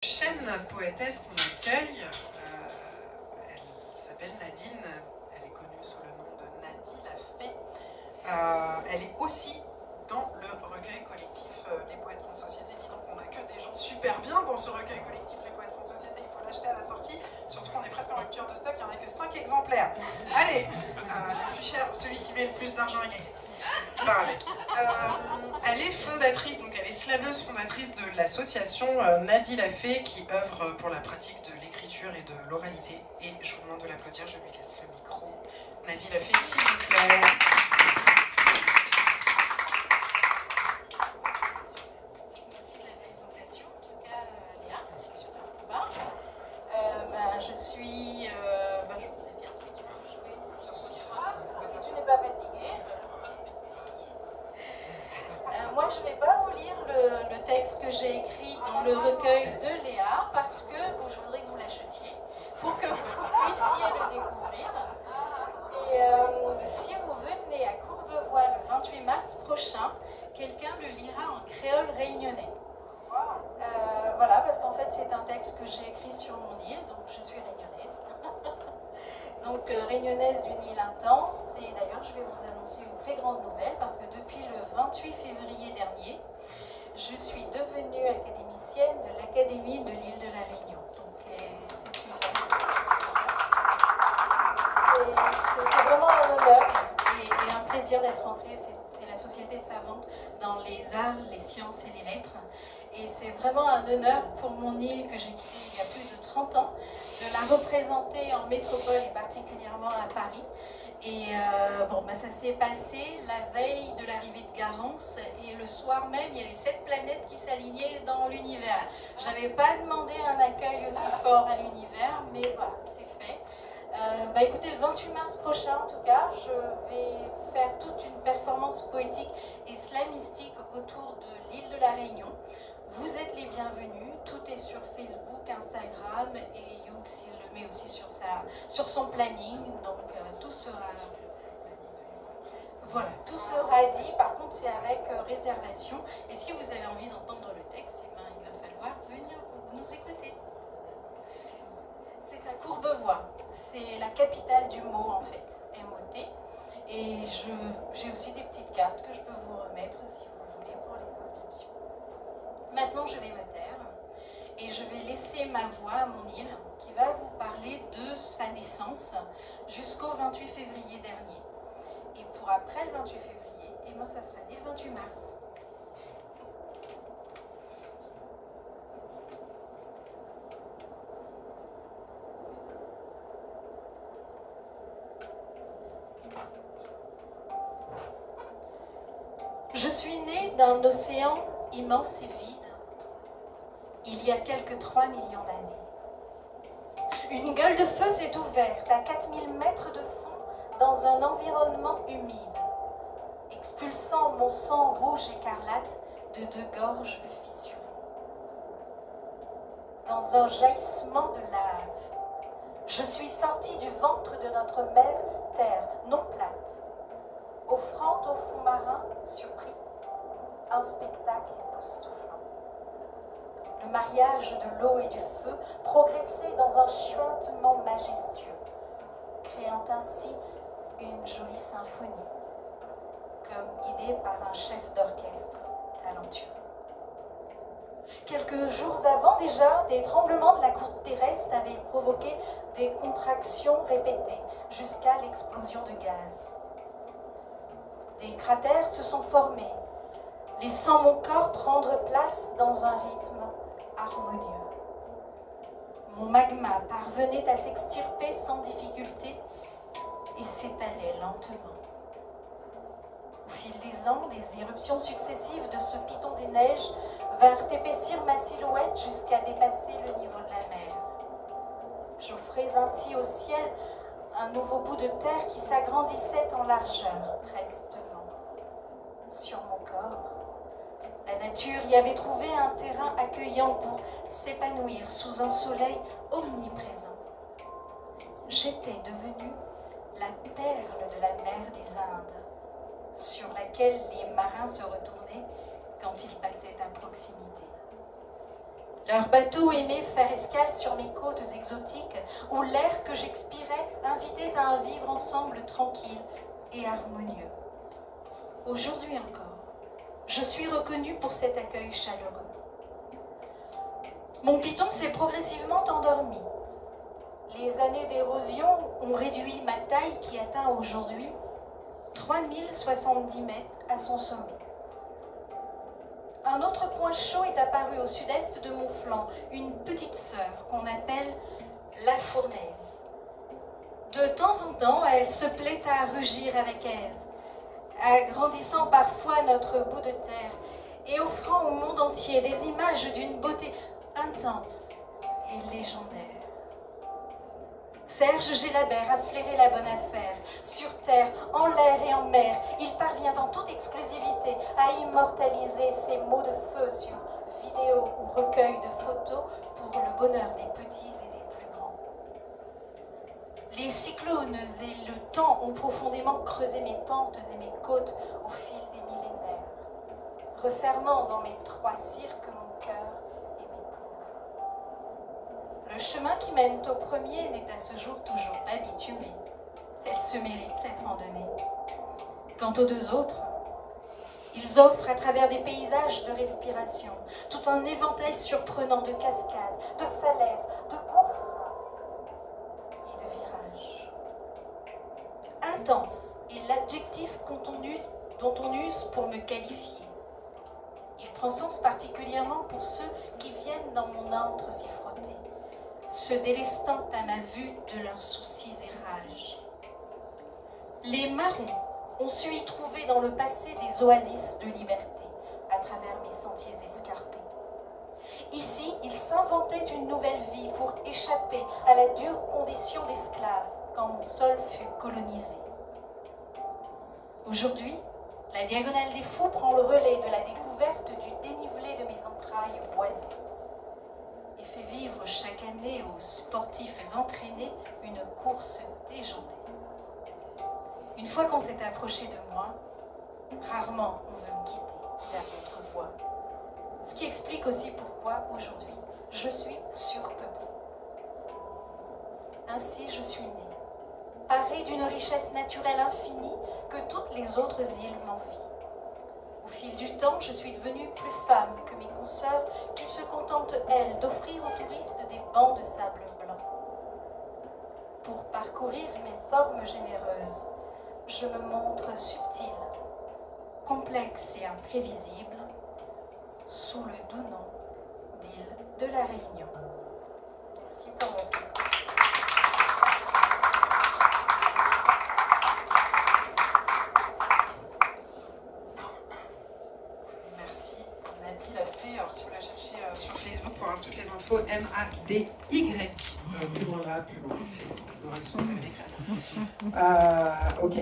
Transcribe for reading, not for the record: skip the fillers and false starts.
Prochaine poétesse qu'on accueille, elle s'appelle Nadine, elle est connue sous le nom de Nadi la Fée. Elle est aussi dans le recueil collectif Les Poètes Font Société. Dis donc, on a que des gens super bien dans ce recueil collectif Les Poètes Font Société. Il faut l'acheter à la sortie, surtout qu'on est presque en rupture de stock, il n'y en a que 5 exemplaires. Allez, le plus cher, celui qui met le plus d'argent à gagner. Elle est fondatrice, donc elle est slameuse fondatrice de l'association Nadi la Fée qui œuvre pour la pratique de l'écriture et de l'oralité. Et je vous demande de l'applaudir, je lui laisse le micro. Nadi la Fée, s'il vous plaît. Merci de la présentation, en tout cas Léa, c'est super sympa. Je suis, je voudrais bien si tu veux jouer, si tu n'es pas fatiguée. Moi, je ne vais pas vous lire le texte que j'ai écrit dans le recueil de Léa parce que je voudrais que vous l'achetiez pour que vous puissiez le découvrir. Et si vous venez à Courbevoie le 28 mars prochain, quelqu'un le lira en créole réunionnais. Voilà, parce qu'en fait, c'est un texte que j'ai écrit sur mon île, donc je suis réunionnaise. Donc réunionnaise d'une île intense, et d'ailleurs je vais vous annoncer une très grande nouvelle parce que depuis le 28 février dernier, je suis devenue académicienne de l'Académie de l'île de la Réunion. Donc c'est vraiment un honneur et un plaisir d'être entrée. C'est la Société savante dans les arts, les sciences et les lettres. Et c'est vraiment un honneur pour mon île que j'ai quittée il y a plus de 30 ans, de la représenter en métropole et particulièrement à Paris. Et ça s'est passé la veille de l'arrivée de Garance et le soir même, il y avait 7 planètes qui s'alignaient dans l'univers. Je n'avais pas demandé un accueil aussi fort à l'univers, mais voilà, c'est fait. Écoutez, le 28 mars prochain, en tout cas, je vais faire toute une performance poétique et slamistique autour de l'île de la Réunion. Vous êtes les bienvenus, tout est sur Facebook, Instagram et Youx, il le met aussi sur son planning, donc tout sera dit. Par contre, c'est avec réservation. Et si vous avez envie d'entendre le texte, il va falloir venir nous écouter. C'est à Courbevoie, c'est la capitale du mot en fait, M-O-T. Et j'ai aussi des petites cartes que je peux vous remettre si vous voulez pour les inscriptions. Maintenant, je vais me taire et je vais laisser ma voix à mon île qui va vous parler de sa naissance jusqu'au 28 février dernier. Et pour après le 28 février, ça sera dit le 28 mars. Je suis née d'un océan immense et vide, il y a quelques 3 millions d'années. Une gueule de feu s'est ouverte à 4000 mètres de fond dans un environnement humide, expulsant mon sang rouge écarlate de 2 gorges fissurées. Dans un jaillissement de lave, je suis sortie du ventre de notre mère terre non plate, offrant au fond marin surpris un spectacle époustouflant. Le mariage de l'eau et du feu progressait dans un chuintement majestueux, créant ainsi une jolie symphonie, comme guidée par un chef d'orchestre talentueux. Quelques jours avant déjà, des tremblements de la croûte terrestre avaient provoqué des contractions répétées jusqu'à l'explosion de gaz. Des cratères se sont formés, laissant mon corps prendre place dans un rythme harmonieux. Mon magma parvenait à s'extirper sans difficulté et s'étalait lentement. Au fil des ans, des éruptions successives de ce piton des neiges vinrent épaissir ma silhouette jusqu'à dépasser le niveau de la mer. J'offrais ainsi au ciel un nouveau bout de terre qui s'agrandissait en largeur, prestement. Sur mon corps, la nature y avait trouvé un terrain accueillant pour s'épanouir sous un soleil omniprésent. J'étais devenue la perle de la mer des Indes, sur laquelle les marins se retournaient quand ils passaient à proximité. Leurs bateaux aimaient faire escale sur mes côtes exotiques, où l'air que j'expirais invitait à un vivre ensemble tranquille et harmonieux. Aujourd'hui encore, je suis reconnue pour cet accueil chaleureux. Mon piton s'est progressivement endormi. Les années d'érosion ont réduit ma taille qui atteint aujourd'hui 3070 mètres à son sommet. Un autre point chaud est apparu au sud-est de mon flanc, une petite sœur qu'on appelle la fournaise. De temps en temps, elle se plaît à rugir avec aise, agrandissant parfois notre bout de terre et offrant au monde entier des images d'une beauté intense et légendaire. Serge Gélabert a flairé la bonne affaire. Sur terre, en l'air et en mer, il parvient en toute exclusivité à immortaliser ses mots de feu sur vidéo ou recueil de photos pour le bonheur des petits et des plus grands. Les cyclones et le temps ont profondément creusé mes pentes et mes côtes au fil des millénaires, refermant dans mes trois cirques mon cœur. Le chemin qui mène au premier n'est à ce jour toujours pas bitumé. Elle se mérite cette randonnée. Quant aux deux autres, ils offrent à travers des paysages de respiration tout un éventail surprenant de cascades, de falaises, de gouffres et de virages. Intense est l'adjectif dont on use pour me qualifier. Il prend sens particulièrement pour ceux qui viennent dans mon antre s'y frotter, se délestant à ma vue de leurs soucis et rages. Les marrons ont su y trouver dans le passé des oasis de liberté à travers mes sentiers escarpés. Ici, ils s'inventaient une nouvelle vie pour échapper à la dure condition d'esclave quand mon sol fut colonisé. Aujourd'hui, la Diagonale des Fous prend le relais de la découverte du dénivelé de mes entrailles boisées et fait vivre chaque année aux sportifs entraînés une course déjantée. Une fois qu'on s'est approché de moi, rarement on veut me quitter vers d'autres voies. Ce qui explique aussi pourquoi aujourd'hui je suis surpeuplée. Ainsi je suis née, parée d'une richesse naturelle infinie que toutes les autres îles m'envient. Au fil du temps, je suis devenue plus femme que mes consoeurs qui se contentent, elles, d'offrir aux touristes des bancs de sable blanc. Pour parcourir mes formes généreuses, je me montre subtile, complexe et imprévisible, sous le doux nom d'île de la Réunion. Merci pour votre écoute. Alors, si vous la cherchez sur Facebook pour avoir toutes les infos, M-A-D-Y. Plus loin, plus loin. Le reste, vous savez l'écrire. Ok.